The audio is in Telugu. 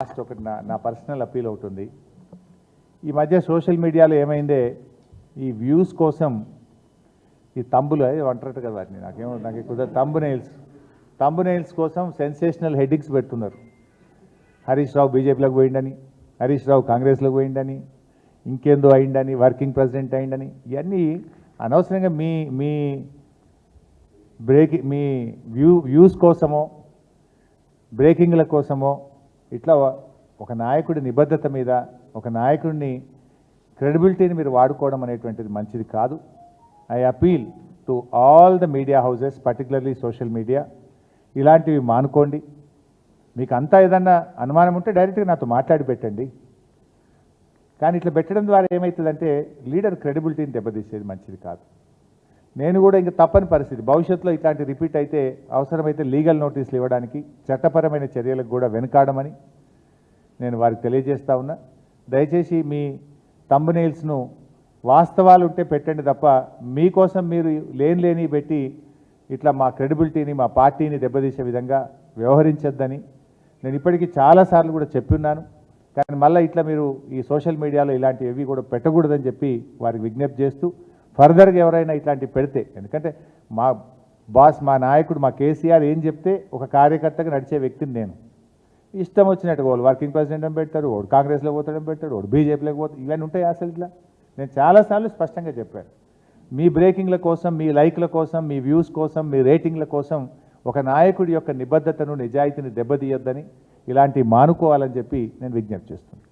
లాస్ట్ ఒకటి నా పర్సనల్ అప్పీల్ అవుతుంది. ఈ మధ్య సోషల్ మీడియాలో ఏమైందే ఈ వ్యూస్ కోసం ఈ తంబులు అంటారట కదా వాటిని, నాకు కుదరదు, తంబు నెయిల్స్ కోసం సెన్సేషనల్ హెడ్డింగ్స్ పెడుతున్నారు. హరీష్ రావు బీజేపీలోకి పోయిండని, హరీష్ రావు కాంగ్రెస్లోకి పోయిండని, ఇంకేందో అయిండని, వర్కింగ్ ప్రెసిడెంట్ అయిండని, ఇవన్నీ అనవసరంగా మీ వ్యూస్ కోసమో బ్రేకింగ్ల కోసమో ఇట్లా ఒక నాయకుడి నిబద్ధత మీద ఒక నాయకుడిని క్రెడిబిలిటీని మీరు వాడుకోవడం అనేటువంటిది మంచిది కాదు. I appeal to all the media houses, particularly social media, ఇలాంటివి మానుకోండి. మీకు అంతా ఏదన్నా అనుమానం ఉంటే డైరెక్ట్గా నాతో మాట్లాడి పెట్టండి. కానీ ఇట్లా పెట్టడం ద్వారా ఏమవుతుందంటే లీడర్ క్రెడిబిలిటీని దెబ్బతీసేది మంచిది కాదు. నేను కూడా ఇంకా తప్పని పరిస్థితి, భవిష్యత్తులో ఇట్లాంటి రిపీట్ అయితే అవసరమైతే లీగల్ నోటీసులు ఇవ్వడానికి, చట్టపరమైన చర్యలకు కూడా వెనుకాడమని నేను వారికి తెలియజేస్తా ఉన్నా. దయచేసి మీ థంబ్నెయిల్స్ను వాస్తవాలు ఉంటే పెట్టండి తప్ప మీకోసం మీరు లేని పెట్టి ఇట్లా మా క్రెడిబిలిటీని మా పార్టీని దెబ్బతీసే విధంగా వ్యవహరించొద్దని నేను ఇప్పటికీ చాలాసార్లు కూడా చెప్పున్నాను. కానీ మళ్ళీ ఇట్లా మీరు ఈ సోషల్ మీడియాలో ఇలాంటివి కూడా పెట్టకూడదని చెప్పి వారికి విజ్ఞప్తి చేస్తూ, ఫర్దర్గా ఎవరైనా ఇట్లాంటివి పెడితే, ఎందుకంటే మా బాస్ మా నాయకుడు మా కేసీఆర్ ఏం చెప్తే ఒక కార్యకర్తగా నడిచే వ్యక్తిని నేను. ఇష్టం వచ్చినట్టుగా వాళ్ళు వర్కింగ్ ప్రెసిడెంట్ అని పెడతాడు, వాడు కాంగ్రెస్లో పోతాడని పెడతాడు, వాడు బీజేపీలోకి పోతాడు, ఇవన్నీ ఉంటాయి అసలు ఇట్లా. నేను చాలాసార్లు స్పష్టంగా చెప్పాను, మీ బ్రేకింగ్ల కోసం, మీ లైక్ల కోసం, మీ వ్యూస్ కోసం, మీ రేటింగ్ల కోసం ఒక నాయకుడి యొక్క నిబద్ధతను నిజాయితీని దెబ్బతీయొద్దని, ఇలాంటివి మానుకోవాలని చెప్పి నేను విజ్ఞప్తి చేస్తున్నాను.